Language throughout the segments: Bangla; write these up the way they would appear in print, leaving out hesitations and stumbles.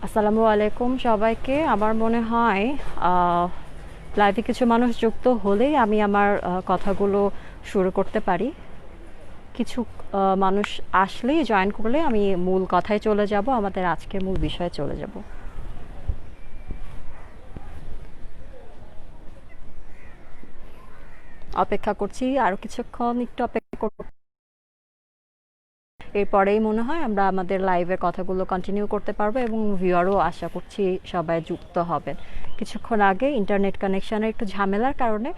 আসসালামু আলাইকুম সবাইকে। আমার মনে হয় লাইভে কিছু মানুষ যুক্ত হলেই আমি আমার কথাগুলো শুরু করতে পারি। কিছু মানুষ আসলেই জয়েন করলে আমি মূল কথায় চলে যাব, আমাদের আজকের মূল বিষয়ে চলে যাব। অপেক্ষা করছি আরও কিছুক্ষণ, একটু অপেক্ষা করব। এরপরেই মনে হয় আমরা আমাদের লাইভের কথাগুলো কন্টিনিউ করতে পারবো এবং ভিউয়ারও আশা করছি সবাই যুক্ত হবেন। কিছুক্ষণ আগে ইন্টারনেট কানেকশনের একটু ঝামেলার কারণে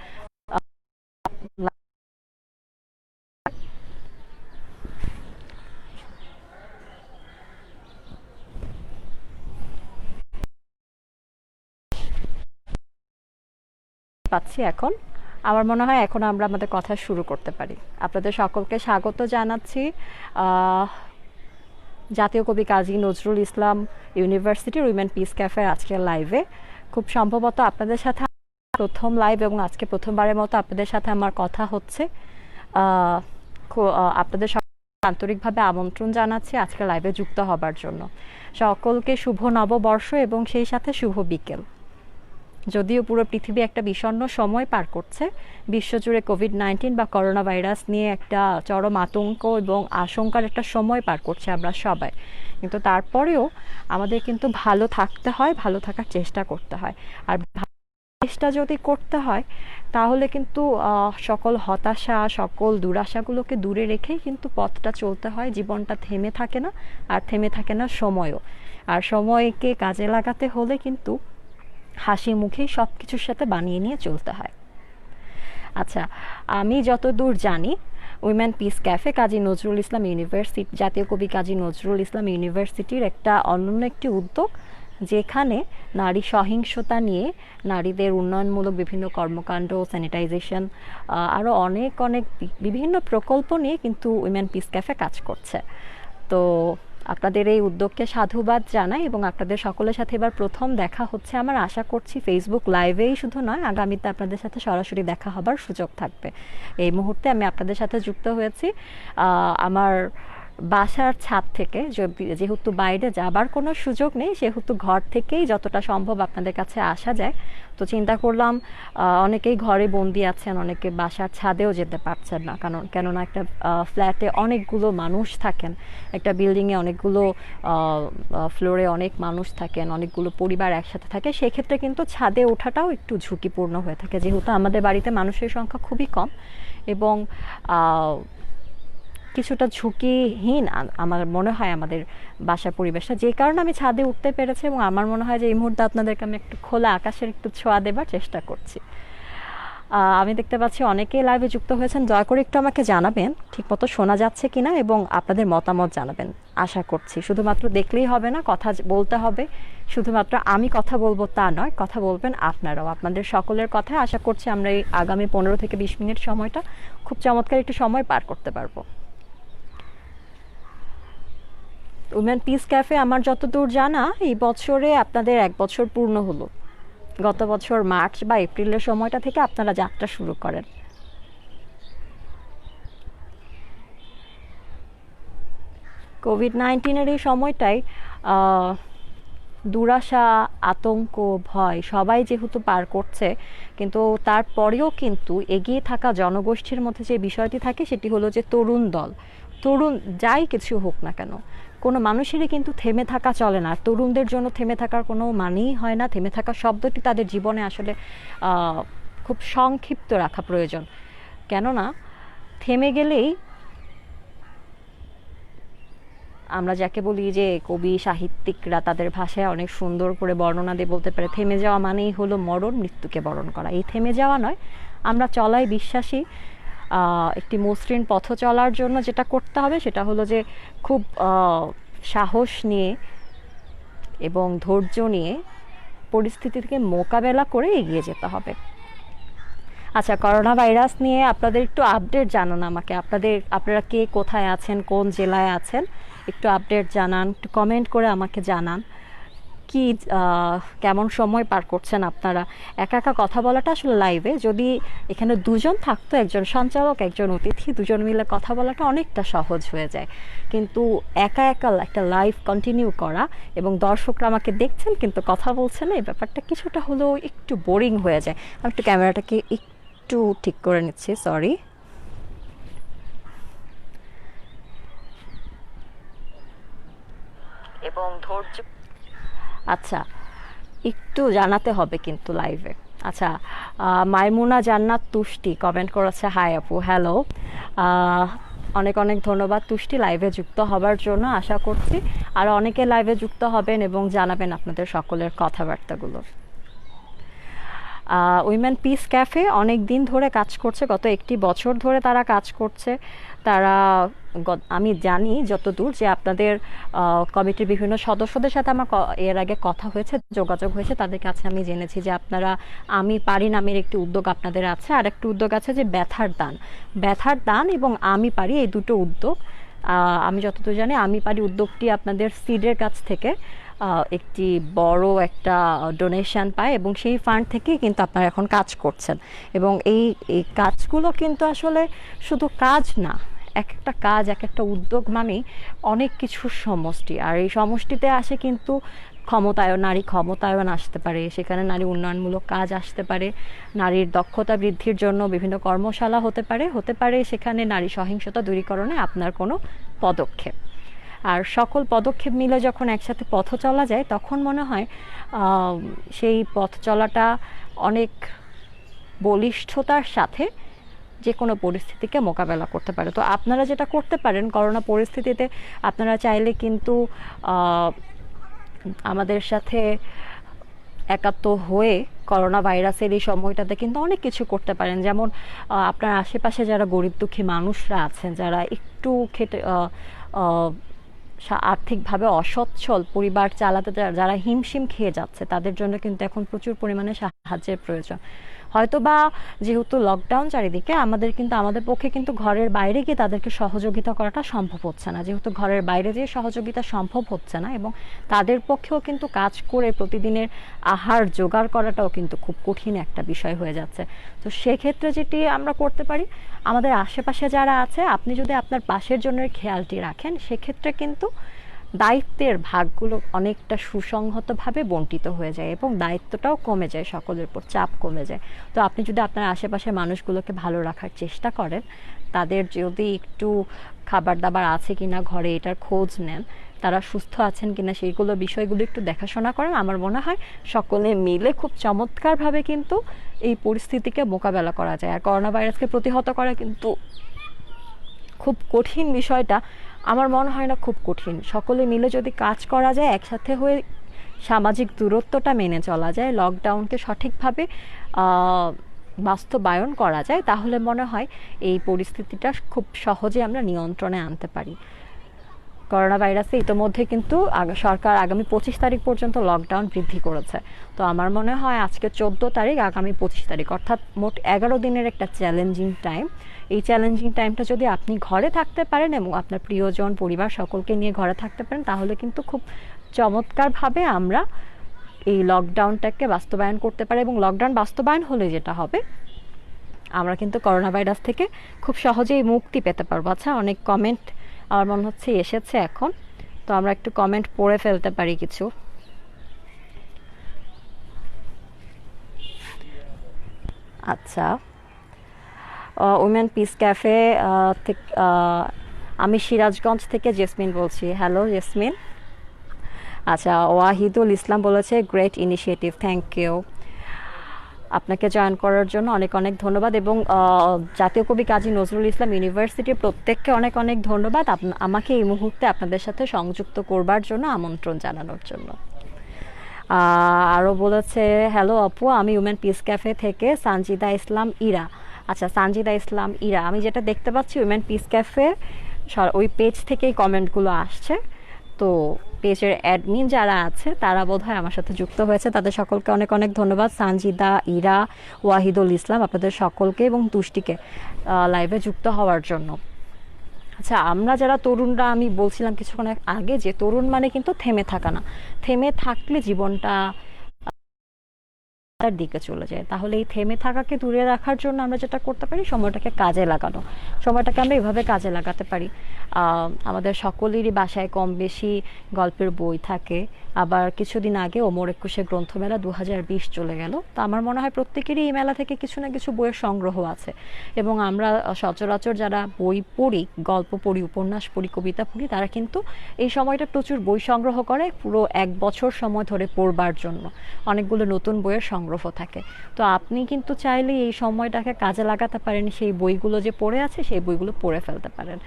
পাচ্ছি এখন। আমার মনে হয় এখন আমরা আমাদের কথা শুরু করতে পারি। আপনাদের সকলকে স্বাগত জানাচ্ছি জাতীয় কবি কাজী নজরুল ইসলাম ইউনিভার্সিটির উইমেন পিস ক্যাফের আজকের লাইভে। খুব সম্ভবত আপনাদের সাথে প্রথম লাইভ এবং আজকে প্রথমবারের মতো আপনাদের সাথে আমার কথা হচ্ছে। আপনাদের আন্তরিকভাবে আমন্ত্রণ জানাচ্ছি আজকে লাইভে যুক্ত হবার জন্য। সকলকে শুভ নববর্ষ এবং সেই সাথে শুভ বিকেল। যদিও পুরো পৃথিবী একটা বিষণ্ণ সময় পার করছে, বিশ্বজুড়ে কোভিড-19 বা করোনা ভাইরাস নিয়ে একটা চরম আতঙ্ক এবং আশঙ্কার একটা সময় পার করছে আমরা সবাই, কিন্তু তারপরেও আমাদের কিন্তু ভালো থাকতে হয়, ভালো থাকার চেষ্টা করতে হয়। আর চেষ্টা যদি করতে হয় তাহলে কিন্তু সকল হতাশা, সকল দুরাশাগুলোকে দূরে রেখেই কিন্তু পথটা চলতে হয়। জীবনটা থেমে থাকে না, আর থেমে থাকে না সময়ও। আর সময়কে কাজে লাগাতে হলে কিন্তু হাসি মুখেই সব কিছুর সাথে বানিয়ে নিয়ে চলতে হয়। আচ্ছা, আমি যতদূর জানি women peace cafe Kazi Nazrul Islam university, জাতীয় কবি কাজী নজরুল ইসলাম ইউনিভার্সিটির একটা অনন্য একটি উদ্যোগ, যেখানে নারী সহিংসতা নিয়ে, নারীদের উন্নয়নমূলক বিভিন্ন কর্মকাণ্ড, স্যানিটাইজেশন, আরও অনেক অনেক বিভিন্ন প্রকল্প নিয়ে কিন্তু উইমেন পিস ক্যাফে কাজ করছে। তো আপনাদের এই উদ্যোগকে সাধুবাদ জানাই এবং আপনাদের সকলের সাথে এবার প্রথম দেখা হচ্ছে। আমার আশা করছি ফেসবুক লাইভেই শুধু নয়, আগামীতে আপনাদের সাথে সরাসরি দেখা হবার সুযোগ থাকবে। এই মুহূর্তে আমি আপনাদের সাথে যুক্ত হয়েছি আমার বাসার ছাদ থেকে। যেহেতু বাইরে যাবার কোনো সুযোগ নেই, সেহেতু ঘর থেকেই যতটা সম্ভব আপনাদের কাছে আসা যায়। তো চিন্তা করলাম অনেকেই ঘরে বন্দি আছেন, অনেকে বাসার ছাদেও যেতে পারছেন না, কেননা একটা ফ্ল্যাটে অনেকগুলো মানুষ থাকেন, একটা বিল্ডিংয়ে অনেকগুলো ফ্লোরে অনেক মানুষ থাকেন, অনেকগুলো পরিবার একসাথে থাকে। সেক্ষেত্রে কিন্তু ছাদে ওঠাটাও একটু ঝুঁকিপূর্ণ হয়ে থাকে, যেহেতু আমাদের বাড়িতে মানুষের সংখ্যা খুবই কম এবং কিছুটা ঝুঁকিহীন আমার মনে হয় আমাদের বাসার পরিবেশটা, যে কারণে আমি ছাদে উঠতে পেরেছি এবং আমার মনে হয় যে এই মুহূর্তে আপনাদেরকে আমি একটু খোলা আকাশের একটু ছোঁয়া দেবার চেষ্টা করছি। আমি দেখতে পাচ্ছি অনেকেই লাইভে যুক্ত হয়েছেন। দয়া করে একটু আমাকে জানাবেন ঠিকমতো শোনা যাচ্ছে কিনা এবং আপনাদের মতামত জানাবেন। আশা করছি শুধুমাত্র দেখলেই হবে না, কথা বলতে হবে। শুধুমাত্র আমি কথা বলবো তা নয়, কথা বলবেন আপনারাও। আপনাদের সকলের কথা আশা করছি আমরা এই আগামী 15 থেকে 20 মিনিট সময়টা খুব চমৎকার একটু সময় পার করতে পারবো। উইমেন পিস ক্যাফে আমার যতদূর জানা এই বছরে আপনাদের 1 বছর পূর্ণ হলো। গত বছর মার্চ বা এপ্রিলের সময়টা থেকে আপনারা যাত্রা শুরু করেন। কোভিড-19 এই সময়টায় দুরাশা, আতঙ্ক, ভয় সবাই যেহেতু পার করছে, কিন্তু তারপরেও কিন্তু এগিয়ে থাকা জনগোষ্ঠীর মধ্যে যে বিষয়টি থাকে সেটি হলো যে তরুণ দল, তরুণ যাই কিছু হোক না কেন, কোনো মানুষেরই কিন্তু থেমে থাকা চলে না। তরুণদের জন্য থেমে থাকার কোনো মানেই হয় না। থেমে থাকা শব্দটি তাদের জীবনে আসলে খুব সংক্ষিপ্ত রাখা প্রয়োজন, কেননা থেমে গেলেই আমরা যাকে বলি যে কবি সাহিত্যিকরা তাদের ভাষায় অনেক সুন্দর করে বর্ণনা দিয়ে বলতে পারে, থেমে যাওয়া মানেই হলো মরণ, মৃত্যুকে বরণ করা। এই থেমে যাওয়া নয়, আমরা চলাই বিশ্বাসী। একটি মসৃণ পথ চলার জন্য যেটা করতে হবে সেটা হলো যে খুব সাহস নিয়ে এবং ধৈর্য নিয়ে পরিস্থিতিকে মোকাবেলা করে এগিয়ে যেতে হবে। আচ্ছা, করোনা ভাইরাস নিয়ে আপনাদের একটু আপডেট জানান আমাকে। আপনারা কে কোথায় আছেন, কোন জেলায় আছেন, একটু আপডেট জানান, একটু কমেন্ট করে আমাকে জানান কি কেমন সময় পার করছেন আপনারা। একা একা কথা বলাটা আসলে লাইভে যদি এখানে দুজন থাকতো, একজন সঞ্চালক একজন অতিথি, দুজন মিলে কথা বলাটা অনেকটা সহজ হয়ে যায়, কিন্তু একা একা একটা লাইভ কন্টিনিউ করা এবং দর্শকরা আমাকে দেখছেন কিন্তু কথা বলছেন না, এই ব্যাপারটা কিছুটা হলেও একটু বোরিং হয়ে যায়। আমি একটু ক্যামেরাটাকে একটু ঠিক করে নিচ্ছি, সরি। এবং ধৈর্য, আচ্ছা একটু জানাতে হবে কিন্তু লাইভে। আচ্ছা, মাইমুনা জান্নাত তুষ্টি কমেন্ট করেছে, হাই আপু, হ্যালো। অনেক অনেক ধন্যবাদ তুষ্টি লাইভে যুক্ত হবার জন্য। আশা করছি আর অনেকে লাইভে যুক্ত হবেন এবং জানাবেন আপনাদের সকলের কথাবার্তাগুলো। উইমেন পিস ক্যাফে অনেক দিন ধরে কাজ করছে, গত 1 বছর ধরে তারা কাজ করছে। তারা আমি জানি যতদূর যে আপনাদের কমিটির বিভিন্ন সদস্যদের সাথে আমার এর আগে কথা হয়েছে, যোগাযোগ হয়েছে, তাদের কাছে আমি জেনেছি যে আপনারা আমি পারি নামের একটি উদ্যোগ আপনাদের আছে, আর একটি উদ্যোগ আছে যে ব্যথার দান এবং আমি পারি, এই দুটো উদ্যোগ আমি যতদূর জানি আমি পারি উদ্যোগটি আপনাদের সিডের কাছ থেকে একটি বড় একটা ডোনেশন পায় এবং সেই ফান্ড থেকেই কিন্তু আপনারা এখন কাজ করছেন। এবং এই কাজগুলো কিন্তু আসলে শুধু কাজ না, এক একটা কাজ, এক একটা উদ্যোগ মানে অনেক কিছুর সমষ্টি, আর এই সমষ্টিতে আসে কিন্তু নারী ক্ষমতায়ন আসতে পারে, সেখানে নারী উন্নয়নমূলক কাজ আসতে পারে, নারীর দক্ষতা বৃদ্ধির জন্য বিভিন্ন কর্মশালা হতে পারে সেখানে নারী সহিংসতা দূরীকরণে আপনার কোনো পদক্ষেপ। আর সকল পদক্ষেপ মিলে যখন একসাথে পথ চলা যায় তখন মনে হয় সেই পথ চলাটা অনেক বলিষ্ঠতার সাথে যে কোনো পরিস্থিতিকে মোকাবেলা করতে পারে। তো আপনারা যেটা করতে পারেন করোনা পরিস্থিতিতে, আপনারা চাইলে কিন্তু আমাদের সাথে একাত্ম হয়ে করোনা ভাইরাসের এই সময়টাতে কিন্তু অনেক কিছু করতে পারেন। যেমন আপনার আশেপাশে যারা গরিব দুঃখী মানুষরা আছেন, যারা একটু খেটে আর্থিকভাবে অসচ্ছল, পরিবার চালাতে যারা হিমশিম খেয়ে যাচ্ছে, তাদের জন্য কিন্তু এখন প্রচুর পরিমাণে সাহায্যের প্রয়োজন। হয়তো বা যেহেতু লকডাউন চারিদিকে, আমাদের পক্ষে কিন্তু ঘরের বাইরে গিয়ে তাদেরকে সহযোগিতা করাটা সম্ভব হচ্ছে না। যেহেতু ঘরের বাইরে যেয়ে সহযোগিতা সম্ভব হচ্ছে না এবং তাদের পক্ষেও কিন্তু কাজ করে প্রতিদিনের আহার জোগাড় করাটাও কিন্তু খুব কঠিন একটা বিষয় হয়ে যাচ্ছে। তো সেক্ষেত্রে যেটি আমরা করতে পারি, আমাদের আশেপাশে যারা আছে, আপনি যদি আপনার পাশের জনের খেয়ালটি রাখেন, সেক্ষেত্রে কিন্তু দায়িত্বের ভাগগুলো অনেকটা সুসংহতভাবে বণ্টিত হয়ে যায় এবং দায়িত্বটাও কমে যায়, সকলের উপর চাপ কমে যায়। তো আপনি যদি আপনার আশেপাশের মানুষগুলোকে ভালো রাখার চেষ্টা করেন, তাদের যদি একটু খাবার দাবার আছে কিনা ঘরে এটার খোঁজ নেন, তারা সুস্থ আছেন কিনা সেইগুলো বিষয়গুলো একটু দেখাশোনা করেন, আমার মনে হয় সকলে মিলে খুব চমৎকারভাবে কিন্তু এই পরিস্থিতিকে মোকাবেলা করা যায়। আর করোনা ভাইরাসকে প্রতিহত করা কিন্তু খুব কঠিন বিষয়টা আমার মনে হয় না খুব কঠিন। সকলে মিলে যদি কাজ করা যায়, একসাথে হয়ে সামাজিক দূরত্বটা মেনে চলা যায়, লকডাউনকে সঠিকভাবে বাস্তবায়ন করা যায়, তাহলে মনে হয় এই পরিস্থিতিটা খুব সহজে আমরা নিয়ন্ত্রণে আনতে পারি। করোনা ভাইরাসে ইতোমধ্যে কিন্তু সরকার আগামী 25 তারিখ পর্যন্ত লকডাউন বৃদ্ধি করেছে। তো আমার মনে হয় আজকে 14 তারিখ, আগামী 25 তারিখ, অর্থাৎ মোট 11 দিনের একটা চ্যালেঞ্জিং টাইম। এই চ্যালেঞ্জিং টাইমটা যদি আপনি ঘরে থাকতে পারেন এবং আপনার প্রিয়জন পরিবার সকলকে নিয়ে ঘরে থাকতে পারেন, তাহলে কিন্তু খুব চমৎকারভাবে আমরা এই লকডাউনটাকে বাস্তবায়ন করতে পারি। এবং লকডাউন বাস্তবায়ন হলে যেটা হবে, আমরা কিন্তু করোনা ভাইরাস থেকে খুব সহজেই মুক্তি পেতে পারবো। আচ্ছা, অনেক কমেন্ট আমার মনে হচ্ছে এসেছে এখন, তো আমরা একটু কমেন্ট পড়ে ফেলতে পারি কিছু। আচ্ছা, উইমেন পিস ক্যাফে আমি সিরাজগঞ্জ থেকে জেসমিন বলছি। Hello jasmine. আচ্ছা, ওয়াহিদুল ইসলাম বলেছে গ্রেট ইনিশিয়েটিভ, থ্যাংক ইউ। আপনাকে জয়েন করার জন্য অনেক অনেক ধন্যবাদ এবং জাতীয় কবি কাজী নজরুল ইসলাম ইউনিভার্সিটির প্রত্যেককে অনেক অনেক ধন্যবাদ আমাকে এই মুহূর্তে আপনাদের সাথে সংযুক্ত করবার জন্য, আমন্ত্রণ জানানোর জন্য। আরও বলেছে, হ্যালো আপু, আমি উমেন পিস ক্যাফে থেকে সানজিদা ইসলাম ইরা। আচ্ছা, সানজিদা ইসলাম ইরা, আমি যেটা দেখতে পাচ্ছি উমেন পিস ক্যাফে ওই পেজ থেকেই কমেন্টগুলো আসছে। তো পেজের অ্যাডমিন যারা আছে তারা বোধহয় আমার সাথে যুক্ত হয়েছে, তাদের সকলকে অনেক অনেক ধন্যবাদ। সানজিদা, ইরা, ওয়াহিদুল ইসলাম, আপনাদের সকলকে এবং তুষ্টিকে লাইভে যুক্ত হওয়ার জন্য। আচ্ছা, আমরা যারা তরুণরা, আমি বলছিলাম কিছুক্ষণ আগে যে তরুণ মানে কিন্তু থেমে থাকা না। থেমে থাকলে জীবনটা তার দিকে চলে যায়। তাহলে এই থেমে থাকাকে দূরে রাখার জন্য আমরা যেটা করতে পারি, সময়টাকে কাজে লাগানো। সময়টাকে আমরা এভাবে কাজে লাগাতে পারি, আমাদের সকলেরই বাসায় কম বেশি গল্পের বই থাকে। আবার কিছুদিন আগে ওমর একুশে গ্রন্থমেলা 2020 চলে গেল। তো আমার মনে হয় প্রত্যেকেরই এই মেলা থেকে কিছু না কিছু বইয়ের সংগ্রহ আছে। এবং আমরা সচরাচর যারা বই পড়ি, গল্প পড়ি, উপন্যাস পড়ি, কবিতা পড়ি, তারা কিন্তু এই সময়টা প্রচুর বই সংগ্রহ করে পুরো 1 বছর সময় ধরে পড়বার জন্য। অনেকগুলো নতুন বইয়ের সংগ্রহ থাকে। তো আপনি কিন্তু চাইলে এই সময়টাকে কাজে লাগাতে পারেন, সেই বইগুলো যে পড়ে আছে সেই বইগুলো পড়ে ফেলতে পারেন।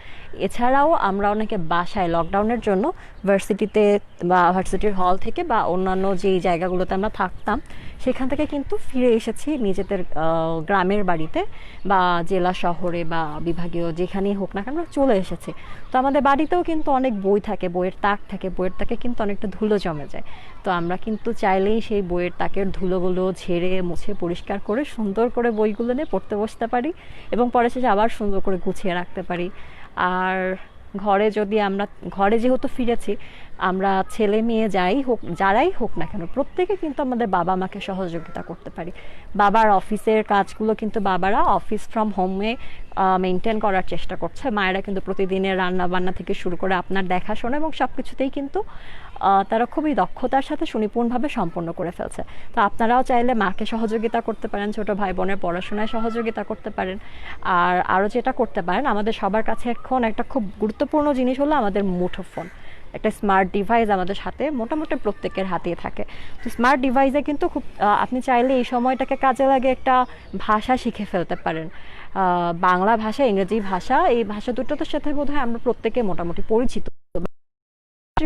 এছাড়াও আমরা অনেকে বাসায় লকডাউনের জন্য ভার্সিটিতে বা ভার্সিটির হল থেকে বা অন্যান্য যেই জায়গাগুলোতে আমরা থাকতাম সেখান থেকে কিন্তু ফিরে এসেছি নিজেদের গ্রামের বাড়িতে বা জেলা শহরে বা বিভাগীয় যেখানেই হোক না কেন আমরা চলে এসেছি। তো আমাদের বাড়িতেও কিন্তু অনেক বই থাকে, বইয়ের তাক থাকে, বইয়ের তাকে কিন্তু অনেকটা ধুলো জমে যায়। তো আমরা কিন্তু চাইলেই সেই বইয়ের তাকের ধুলোগুলো ঝেড়ে মুছে পরিষ্কার করে সুন্দর করে বইগুলো নিয়ে পড়তে বসতে পারি এবং পরে শেষে আবার সুন্দর করে গুছিয়ে রাখতে পারি। আর ঘরে যেহেতু ফিরেছি, আমরা ছেলে মেয়ে যারাই হোক না কেন প্রত্যেকে কিন্তু আমাদের বাবা মাকে সহযোগিতা করতে পারি। বাবার অফিসের কাজগুলো কিন্তু বাবারা অফিস ফ্রম হোমে মেনটেন করার চেষ্টা করছে। মায়েরা কিন্তু প্রতিদিনের রান্না বান্না থেকে শুরু করে আপনার দেখাশোনা এবং সব কিছুতেই কিন্তু তারা খুবই দক্ষতার সাথে সুনিপুণভাবে সম্পন্ন করে ফেলছে। তো আপনারাও চাইলে মাকে সহযোগিতা করতে পারেন, ছোট ভাই বোনের পড়াশোনায় সহযোগিতা করতে পারেন। আর আরও যেটা করতে পারেন, আমাদের সবার কাছে এখন একটা খুব গুরুত্বপূর্ণ জিনিস হলো আমাদের মুঠোফোন। একটা স্মার্ট ডিভাইস আমাদের সাথে মোটামুটি প্রত্যেকের হাতেই থাকে। তো স্মার্ট ডিভাইসে কিন্তু খুব আপনি চাইলে এই সময়টাকে কাজে লাগে একটা ভাষা শিখে ফেলতে পারেন। বাংলা ভাষা, ইংরেজি ভাষা, এই ভাষা দুটোর সাথে বোধহয় আমরা প্রত্যেকে মোটামুটি পরিচিত।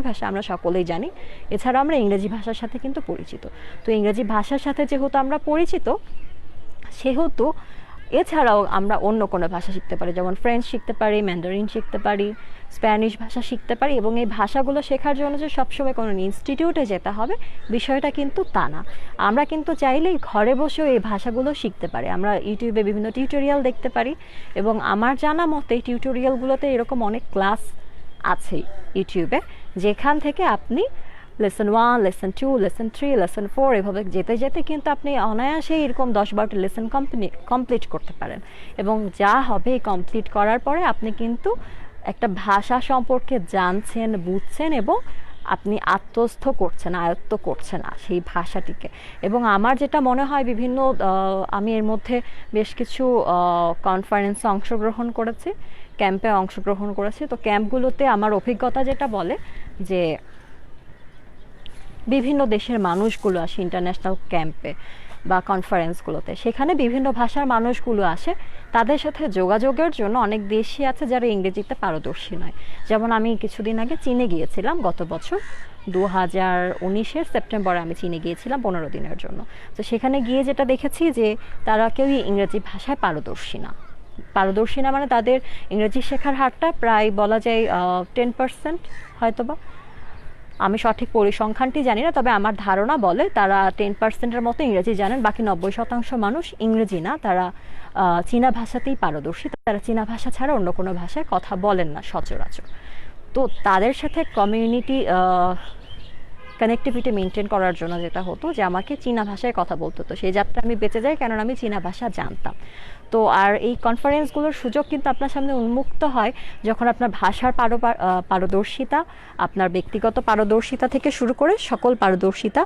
ভাষা আমরা সকলেই জানি, এছাড়া আমরা ইংরেজি ভাষার সাথে কিন্তু পরিচিত। তো ইংরেজি ভাষার সাথে যেহেতু আমরা পরিচিত, সেহেতু এছাড়াও আমরা অন্য কোনো ভাষা শিখতে পারি, যেমন ফ্রেঞ্চ শিখতে পারি, ম্যান্ডারিন শিখতে পারি, স্প্যানিশ ভাষা শিখতে পারি। এবং এই ভাষাগুলো শেখার জন্য যে সবসময় কোনো ইনস্টিটিউটে যেতে হবে বিষয়টা কিন্তু তা না। আমরা কিন্তু চাইলেই ঘরে বসেও এই ভাষাগুলো শিখতে পারি। আমরা ইউটিউবে বিভিন্ন টিউটোরিয়াল দেখতে পারি এবং আমার জানা মতে টিউটোরিয়ালগুলোতে এরকম অনেক ক্লাস আছে ইউটিউবে, যেখান থেকে আপনি লেসন 1, লেসন 2, লেসন 3, লেসন 4 এভাবে যেতে যেতে কিন্তু আপনি অনায়াসেই এরকম 10-12টি লেসন কমপ্লিট করতে পারেন। এবং যা হবে কমপ্লিট করার পরে আপনি কিন্তু একটা ভাষা সম্পর্কে জানছেন, বুঝছেন এবং আপনি আত্মস্থ করছেন, আয়ত্ত করছেন সেই ভাষাটিকে। এবং আমার যেটা মনে হয় আমি এর মধ্যে বেশ কিছু কনফারেন্সে অংশগ্রহণ করেছি, ক্যাম্পে অংশগ্রহণ করেছি। তো ক্যাম্পগুলোতে আমার অভিজ্ঞতা যেটা বলে যে বিভিন্ন দেশের মানুষগুলো আসে ইন্টারন্যাশনাল ক্যাম্পে বা কনফারেন্সগুলোতে, সেখানে বিভিন্ন ভাষার মানুষগুলো আসে। তাদের সাথে যোগাযোগের জন্য অনেক দেশই আছে যারা ইংরেজিতে পারদর্শী নয়। যেমন আমি কিছুদিন আগে চীনে গিয়েছিলাম, গত বছর 2019-এর সেপ্টেম্বরে আমি চীনে গিয়েছিলাম 15 দিনের জন্য। তো সেখানে গিয়ে যেটা দেখেছি যে তারা কেউই ইংরেজি ভাষায় পারদর্শী না, মানে তাদের ইংরেজি শেখার হারটা প্রায় বলা যায় 10% হয়তোবা। আমি সঠিক পরিসংখ্যানটি জানি না, তবে আমার ধারণা বলে তারা 10%-এর মতো ইংরেজি জানেন। বাকি 90% মানুষ ইংরেজি না, তারা চীনা ভাষাতেই পারদর্শী। তারা চীনা ভাষা ছাড়া অন্য কোনো ভাষায় কথা বলেন না সচরাচর। তো তাদের সাথে কমিউনিটি কানেক্টিভিটি মেনটেন করার জন্য যেটা হতো যে আমাকে চীনা ভাষায় কথা বলতে হতো। সেই যাত্রা আমি বেঁচে যাই, কেননা আমি চীনা ভাষা জানতাম। তো আর এই কনফারেন্সগুলোর সুযোগ কিন্তু আপনার সামনে উন্মুক্ত হয় যখন আপনার ভাষার পারদর্শিতা, আপনার ব্যক্তিগত পারদর্শিতা থেকে শুরু করে সকল পারদর্শিতা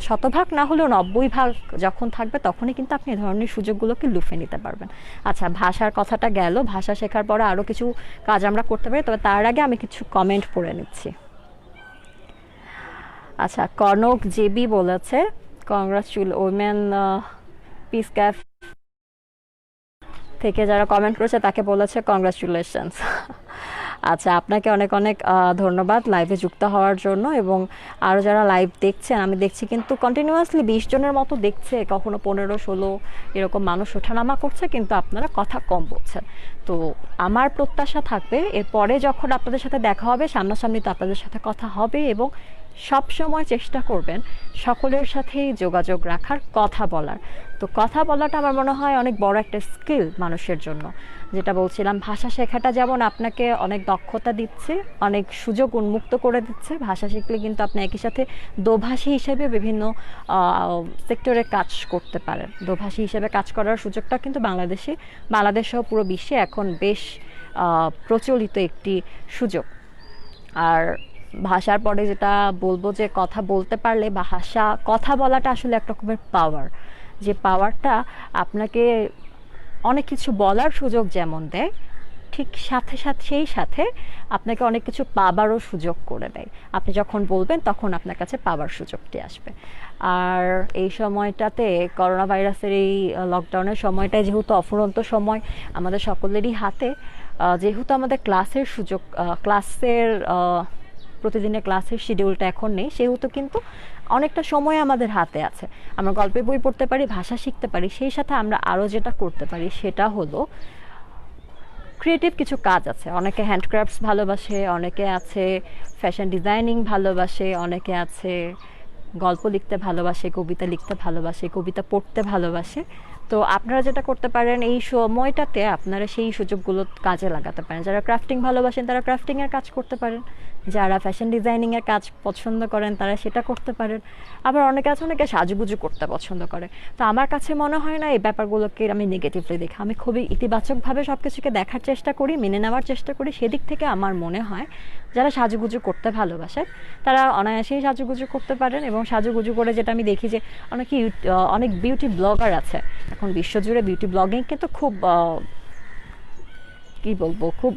100% না হলেও 90% যখন থাকবে, তখনই কিন্তু আপনি এই ধরনের সুযোগগুলোকে লুফে নিতে পারবেন। আচ্ছা, ভাষার কথাটা গেল। ভাষা শেখার পরে আরও কিছু কাজ আমরা করতে পারি, তবে তার আগে আমি কিছু কমেন্ট পড়ে নিচ্ছি। আচ্ছা, কনক জেবি বলেছে উইমেন পিস ক্যাফ থেকে যারা কমেন্ট করেছে তাকে বলেছে কংগ্রাচুলেশনস। আচ্ছা, আপনাকে অনেক অনেক ধন্যবাদ লাইভে যুক্ত হওয়ার জন্য। এবং আরও যারা লাইভ দেখছেন, আমি দেখছি কিন্তু কন্টিনিউয়াসলি 20 জনের মতো দেখছে, কখনো 15-16 এরকম মানুষ ওঠানামা করছে, কিন্তু আপনারা কথা কম বলছেন। তো আমার প্রত্যাশা থাকবে এরপরে যখন আপনাদের সাথে দেখা হবে সামনাসামনি, তো আপনাদের সাথে কথা হবে এবং সব সময় চেষ্টা করবেন সকলের সাথেই যোগাযোগ রাখার, কথা বলার। তো কথা বলাটা আমার মনে হয় অনেক বড় একটা স্কিল মানুষের জন্য। যেটা বলছিলাম, ভাষা শেখাটা যেমন আপনাকে অনেক দক্ষতা দিচ্ছে, অনেক সুযোগ উন্মুক্ত করে দিচ্ছে। ভাষা শিখলে কিন্তু আপনি একই সাথে দোভাষী হিসেবে বিভিন্ন সেক্টরে কাজ করতে পারেন। দোভাষী হিসেবে কাজ করার সুযোগটা কিন্তু বাংলাদেশ সহ পুরো বিশ্বে এখন বেশ প্রচলিত একটি সুযোগ। আর ভাষার পরে যেটা বলবো, যে কথা বলতে পারলে বা কথা বলাটা আসলে এক রকমের পাওয়ার, যে পাওয়ারটা আপনাকে অনেক কিছু বলার সুযোগ যেমন দেয়, ঠিক সেই সাথে আপনাকে অনেক কিছু পাবারও সুযোগ করে দেয়। আপনি যখন বলবেন তখন আপনার কাছে পাওয়ার সুযোগটি আসবে। আর এই সময়টাতে, করোনা ভাইরাসের এই লকডাউনের সময়টায় যেহেতু অফুরন্ত সময় আমাদের সকলেরই হাতে, যেহেতু আমাদের প্রতিদিনের ক্লাসের শিডিউলটা এখন নেই, সেহেতু কিন্তু অনেকটা সময় আমাদের হাতে আছে। আমরা গল্পের বই পড়তে পারি, ভাষা শিখতে পারি, সেই সাথে আমরা আরও যেটা করতে পারি সেটা হলো ক্রিয়েটিভ কিছু কাজ আছে। অনেকে হ্যান্ডক্রাফটস ভালোবাসে, অনেকে আছে ফ্যাশন ডিজাইনিং ভালোবাসে, অনেকে আছে গল্প লিখতে ভালোবাসে, কবিতা লিখতে ভালোবাসে, কবিতা পড়তে ভালোবাসে। তো আপনারা যেটা করতে পারেন, এই সময়টাতে আপনারা সেই সুযোগগুলো কাজে লাগাতে পারেন। যারা ক্রাফটিং ভালোবাসেন তারা ক্রাফটিংয়ের কাজ করতে পারেন, যারা ফ্যাশন ডিজাইনিংয়ের কাজ পছন্দ করেন তারা সেটা করতে পারেন। আবার অনেকে সাজুগুজু করতে পছন্দ করে। তো আমার কাছে মনে হয় না এই ব্যাপারগুলোকে আমি নেগেটিভলি দেখি। আমি খুবই ইতিবাচকভাবে সব কিছুকে দেখার চেষ্টা করি, মেনে নেওয়ার চেষ্টা করি। সেদিক থেকে আমার মনে হয় যারা সাজুগুজু করতে ভালোবাসে তারা অনায়াসেই সাজুগুজু করতে পারেন। এবং সাজুগুজু করে যেটা আমি দেখি যে অনেক বিউটি ব্লগার আছে এখন বিশ্বজুড়ে। বিউটি ব্লগিং কিন্তু খুব খুব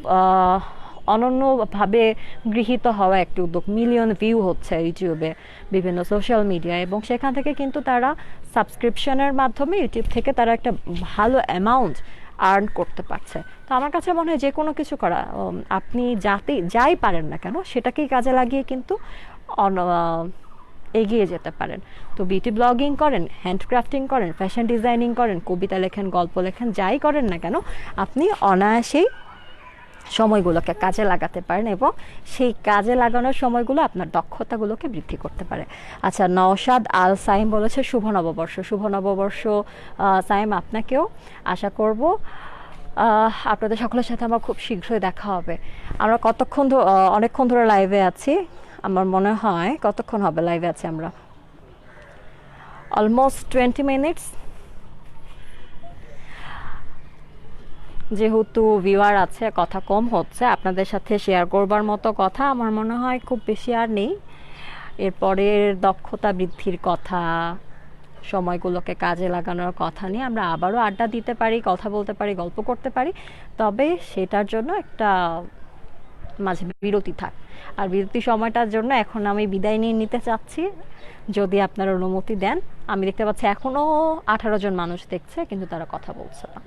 অনন্যভাবে গৃহীত হওয়া একটি উদ্যোগ। মিলিয়ন ভিউ হচ্ছে ইউটিউবে, বিভিন্ন সোশ্যাল মিডিয়ায়, এবং সেখান থেকে কিন্তু তারা সাবস্ক্রিপশনের মাধ্যমে ইউটিউব থেকে তারা একটা ভালো অ্যামাউন্ট আর্ন করতে পারছে। তো আমার কাছে মনে হয় যে কোনো কিছু করা, আপনি যাই পারেন না কেন সেটাকেই কাজে লাগিয়ে কিন্তু এগিয়ে যেতে পারেন। তো বিউটি ব্লগিং করেন, হ্যান্ডক্রাফটিং করেন, ফ্যাশন ডিজাইনিং করেন, কবিতা লেখেন, গল্প লেখেন, যাই করেন না কেন আপনি অনায়াসেই সময়গুলোকে কাজে লাগাতে পারেন, এবং সেই কাজে লাগানোর সময়গুলো আপনার দক্ষতাগুলোকে বৃদ্ধি করতে পারে। আচ্ছা, নওশাদ আল সাইম বলেছে শুভ নববর্ষ। সাইম, আপনাকেও। আশা করব আপনাদের সকলের সাথে আমার খুব শীঘ্রই দেখা হবে। আমরা অনেকক্ষণ ধরে লাইভে আছি। আমার মনে হয় কতক্ষণ হবে লাইভে আছি আমরা? Almost 20 minutes. যেহেতু ভিউয়ার আছে, কথা কম হচ্ছে, আপনাদের সাথে শেয়ার করবার মতো কথা আমার মনে হয় খুব বেশি আর নেই। এরপরের দক্ষতা বৃদ্ধির কথা, সময়গুলোকে কাজে লাগানোর কথা নিয়ে আমরা আবারও আড্ডা দিতে পারি, কথা বলতে পারি, গল্প করতে পারি। তবে সেটার জন্য একটা মাঝে বিরতি থাক। আর বিরতি সময়টার জন্য এখন আমি বিদায় নিয়ে নিতে চাচ্ছি, যদি আপনারা অনুমতি দেন। আমি দেখতে পাচ্ছি এখনও 18 জন মানুষ দেখছে, কিন্তু তারা কথা বলছে না।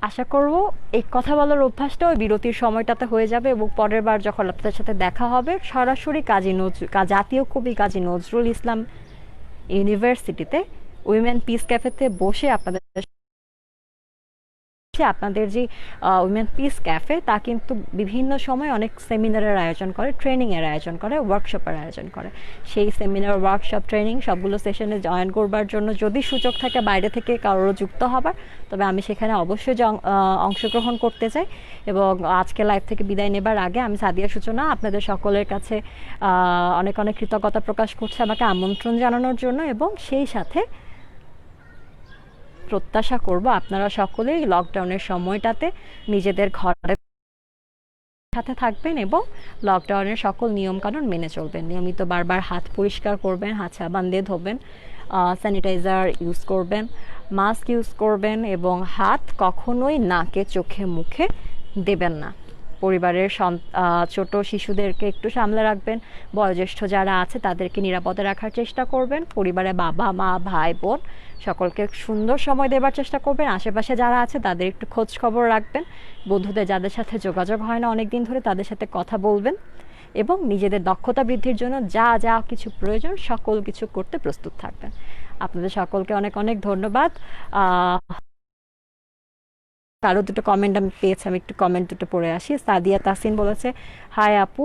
আশা করব এই কথা বলার অভ্যাসটা ওই বিরতির সময়টাতে হয়ে যাবে, এবং পরের বার যখন আপনাদের সাথে দেখা হবে সরাসরি জাতীয় কবি কাজী নজরুল ইসলাম ইউনিভার্সিটিতে উইমেন পিস ক্যাফেতে বসে আপনাদের যে উইমেন পিস ক্যাফে, তা কিন্তু বিভিন্ন সময় অনেক সেমিনারের আয়োজন করে, ট্রেনিংয়ের আয়োজন করে, ওয়ার্কশপের আয়োজন করে। সেই সেমিনার, ওয়ার্কশপ, ট্রেনিং সবগুলো সেশনে জয়েন করবার জন্য যদি সুযোগ থাকে বাইরে থেকে কারোর যুক্ত হবার, তবে আমি সেখানে অবশ্যই অংশগ্রহণ করতে চাই। এবং আজকে লাইভ থেকে বিদায় নেবার আগে আমি সাদিয়া সূচনা আপনাদের সকলের কাছে অনেক কৃতজ্ঞতা প্রকাশ করছি আমাকে আমন্ত্রণ জানানোর জন্য, এবং সেই সাথে প্রত্যাশা করব আপনারা সকলেই লকডাউনের সময়টাতে নিজেদের ঘরের সাথে থাকবেন এবং লকডাউনের সকল নিয়মকানুন মেনে চলবেন। নিয়মিত বারবার হাত পরিষ্কার করবেন, হাত সাবান দিয়ে ধোবেন, স্যানিটাইজার ইউজ করবেন, মাস্ক ইউজ করবেন, এবং হাত কখনোই নাকে, চোখে, মুখে দেবেন না। পরিবারের ছোট শিশুদেরকে একটু সামলে রাখবেন। বয়োজ্যেষ্ঠ যারা আছে তাদেরকে নিরাপদে রাখার চেষ্টা করবেন। পরিবারে বাবা, মা, ভাই, বোন সকলকে সুন্দর সময় দেবার চেষ্টা করবেন। আশেপাশে যারা আছে তাদের একটু খোঁজ খবর রাখবেন। বন্ধুদের যাদের সাথে যোগাযোগ হয় না অনেক দিন ধরে, তাদের সাথে কথা বলবেন, এবং নিজেদের দক্ষতা বৃদ্ধির জন্য যা কিছু প্রয়োজন সকল কিছু করতে প্রস্তুত থাকবেন। আপনাদের সকলকে অনেক ধন্যবাদ। আরও দুটো কমেন্ট আমি পেয়েছি, আমি একটু কমেন্ট দুটো পড়ে আসি। সাদিয়া তাসিন বলেছে, হাই আপু,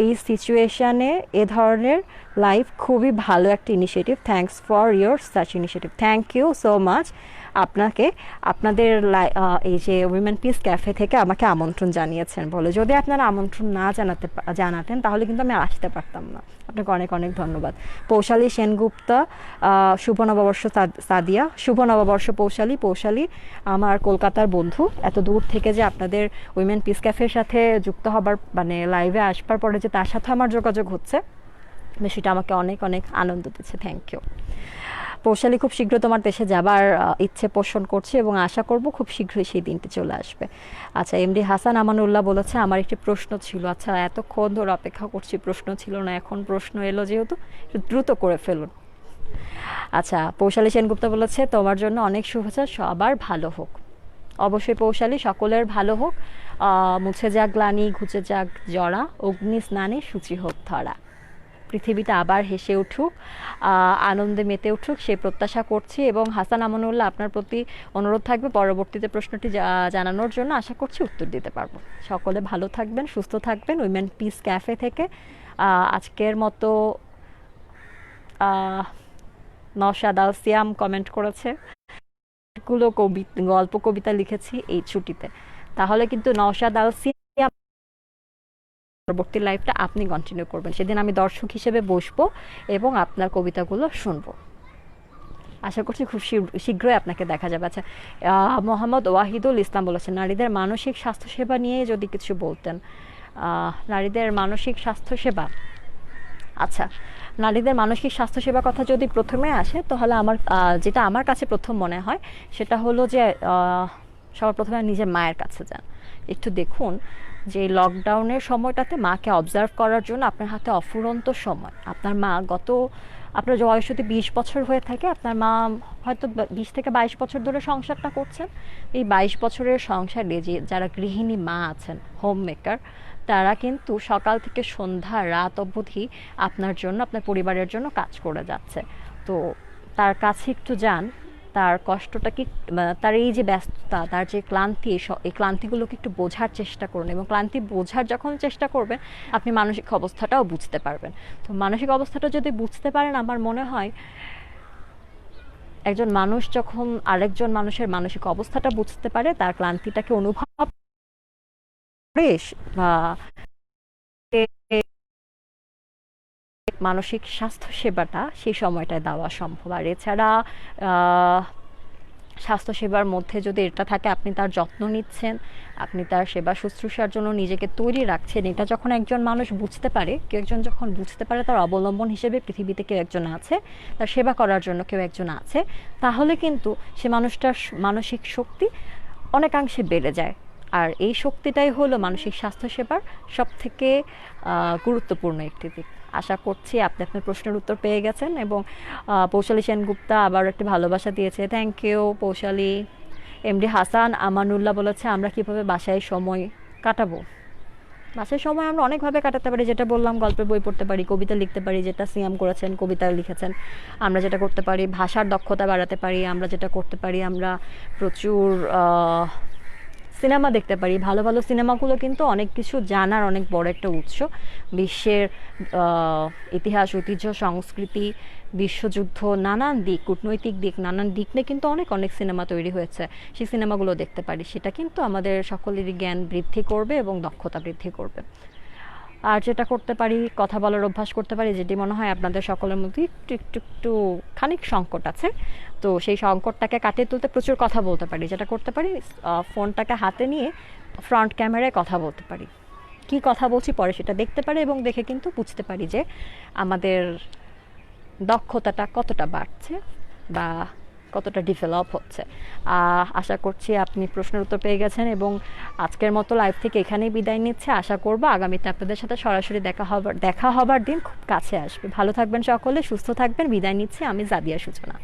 এই সিচুয়েশানে এ ধরনের লাইফ খুবই ভালো একটা initiative, thanks for your such initiative. Thank you so much আপনাকে, আপনাদের এই যে উইমেন পিস ক্যাফে থেকে আমাকে আমন্ত্রণ জানিয়েছেন বলে। যদি আপনারা আমন্ত্রণ না জানাতেন তাহলে কিন্তু আমি আসতে পারতাম না। আপনাকে অনেক অনেক ধন্যবাদ। পৌশালী সেনগুপ্তা, শুভ নববর্ষ সাদিয়া, শুভ নববর্ষ পৌশালী। পৌশালী আমার কলকাতার বন্ধু, এত দূর থেকে যে আপনাদের উইমেন পিস ক্যাফের সাথে যুক্ত হবার মানে লাইভে আসবার পরে যে তার সাথে আমার যোগাযোগ হচ্ছে, সেটা আমাকে অনেক অনেক আনন্দ দিচ্ছে। Thank you Poushali. খুব শীঘ্র তোমার দেশে যাবার ইচ্ছে পোষণ করছি এবং আশা করব খুব শীঘ্রই সেই দিনটি চলে আসবে। আচ্ছা, এমডি হাসান আমানুল্লাহ বলেছে, আমার একটি প্রশ্ন ছিল। আচ্ছা, এতক্ষণ ধরে অপেক্ষা করছি, প্রশ্ন ছিল না, এখন প্রশ্ন এলো যেহেতু দ্রুত করে ফেলুন। আচ্ছা, পৌশালী সেনগুপ্তা বলেছে, তোমার জন্য অনেক শুভেচ্ছা, সবার ভালো হোক। অবশ্যই পৌশালী, সকলের ভালো হোক। মুছে যাক গ্লানি, ঘুচে যাক জরা, অগ্নি স্নানে সূচি হোক ধরা। পৃথিবীটা আবার হেসে উঠুক, আনন্দে মেতে উঠুক, সে প্রত্যাশা করছি। এবং হাসান আমানুল্লাহ, আপনার প্রতি অনুরোধ থাকবে পরবর্তীতে প্রশ্নটি জানানোর জন্য, আশা করছি উত্তর দিতে পারবো। সকলে ভালো থাকবেন, সুস্থ থাকবেন। উইমেন পিস ক্যাফে থেকে আজকের মতো নওশাদ আল সিয়াম কমেন্ট করেছে, গুলো গল্প কবিতা লিখেছি এই ছুটিতে। তাহলে কিন্তু নওশাদ আল সিয়াম পরবর্তী লাইফটা আপনি কন্টিনিউ করবেন, সেদিন আমি দর্শক হিসেবে বসবো এবং আপনার কবিতাগুলো শুনবো। আশা করছি খুব শীঘ্রই আপনাকে দেখা যাবে। আচ্ছা, মোহাম্মদ ওয়াহিদুল ইসলাম বলেছেন, নারীদের মানসিক স্বাস্থ্যসেবা নিয়ে যদি কিছু বলতেন। নারীদের মানসিক স্বাস্থ্যসেবা, আচ্ছা, নারীদের মানসিক স্বাস্থ্যসেবা কথা যদি প্রথমে আসে, তাহলে যেটা আমার কাছে প্রথম মনে হয় সেটা হলো যে সবার প্রথমে নিজের মায়ের কাছে যান। একটু দেখুন যে লকডাউনের সময়টাতে মাকে অবজার্ভ করার জন্য আপনার হাতে অফুরন্ত সময়। আপনার মা আপনার বয়স যদি 20 বছর হয়ে থাকে, আপনার মা হয়তো 20 থেকে 22 বছর ধরে সংসারটা করছেন। এই 22 বছরের সংসারে যারা গৃহিণী মা আছেন, হোম মেকার, তারা কিন্তু সকাল থেকে সন্ধ্যা রাত অবধি আপনার জন্য, আপনার পরিবারের জন্য কাজ করে যাচ্ছে। তো তার কাছে একটু যান, তার কষ্টটা কি, তার এই যে ব্যস্ততা, তার যে ক্লান্তি, এই ক্লান্তিগুলোকে একটু বোঝার চেষ্টা করুন। এবং ক্লান্তি বোঝার যখন চেষ্টা করবেন, আপনি মানসিক অবস্থাটাও বুঝতে পারবেন। তো মানসিক অবস্থাটা যদি বুঝতে পারেন, আমার মনে হয় একজন মানুষ যখন আরেকজন মানুষের মানসিক অবস্থাটা বুঝতে পারে, তার ক্লান্তিটাকে অনুভব করে মানসিক স্বাস্থ্য সেবাটা সেই সময়টায় দেওয়া সম্ভব। আর এছাড়া স্বাস্থ্যসেবার মধ্যে যদি এটা থাকে, আপনি তার যত্ন নিচ্ছেন, আপনি তার সেবা শুশ্রূষার জন্য নিজেকে তৈরি রাখছেন, এটা যখন একজন মানুষ বুঝতে পারে, কেউ একজন যখন বুঝতে পারে তার অবলম্বন হিসেবে পৃথিবীতে কেউ একজন আছে, তার সেবা করার জন্য কেউ একজন আছে, তাহলে কিন্তু সে মানুষটার মানসিক শক্তি অনেকাংশে বেড়ে যায়। আর এই শক্তিটাই হলো মানসিক স্বাস্থ্যসেবার সবথেকে গুরুত্বপূর্ণ একটি দিক। আশা করছি আপনি আপনার প্রশ্নের উত্তর পেয়ে গেছেন। এবং পৌশালী সেনগুপ্তা আবার একটি ভালোবাসা দিয়েছে, thank you Poushali. MD Hasan Amanullah বলেছে, আমরা কিভাবে বাসায় সময় কাটাবো। বাসায় সময় আমরা অনেকভাবে কাটাতে পারি, যেটা বললাম, গল্পের বই পড়তে পারি, কবিতা লিখতে পারি, যেটা সিয়াম করেছেন, কবিতা লিখেছেন। আমরা যেটা করতে পারি, ভাষার দক্ষতা বাড়াতে পারি। আমরা যেটা করতে পারি, আমরা প্রচুর সিনেমা দেখতে পারি। ভালো ভালো সিনেমাগুলো কিন্তু অনেক কিছু জানার অনেক বড় একটা উৎস। বিশ্বের ইতিহাস, ঐতিহ্য, সংস্কৃতি, বিশ্বযুদ্ধ, নানান দিক, কূটনৈতিক দিক, নানান দিক নিয়ে কিন্তু অনেক অনেক সিনেমা তৈরি হয়েছে। সেই সিনেমাগুলো দেখতে পারি, সেটা কিন্তু আমাদের সকলেরই জ্ঞান বৃদ্ধি করবে এবং দক্ষতা বৃদ্ধি করবে। আর যেটা করতে পারি, কথা বলার অভ্যাস করতে পারি, যেটি মনে হয় আপনাদের সকলের মধ্যে একটু একটু একটু খানিক সংকট আছে। তো সেই সংকটটাকে কাটিয়ে তুলতে প্রচুর কথা বলতে পারি। যেটা করতে পারি, ফোনটাকে হাতে নিয়ে ফ্রন্ট ক্যামেরায় কথা বলতে পারি। কি কথা বলছি পরে সেটা দেখতে পারি এবং দেখে কিন্তু বুঝতে পারি যে আমাদের দক্ষতাটা কতটা বাড়ছে বা কতটা ডেভেলপ হচ্ছে। আশা করছি আপনি প্রশ্নের উত্তর পেয়ে গেছেন এবং আজকের মতো লাইভ থেকে এখানেই বিদায় নিচ্ছে। আশা করব আগামীতে আপনাদের সাথে সরাসরি দেখা হবার দিন খুব কাছে আসবে। ভালো থাকবেন সকলে, সুস্থ থাকবেন। বিদায় নিচ্ছি আমি, জাদিয়া সূচনা।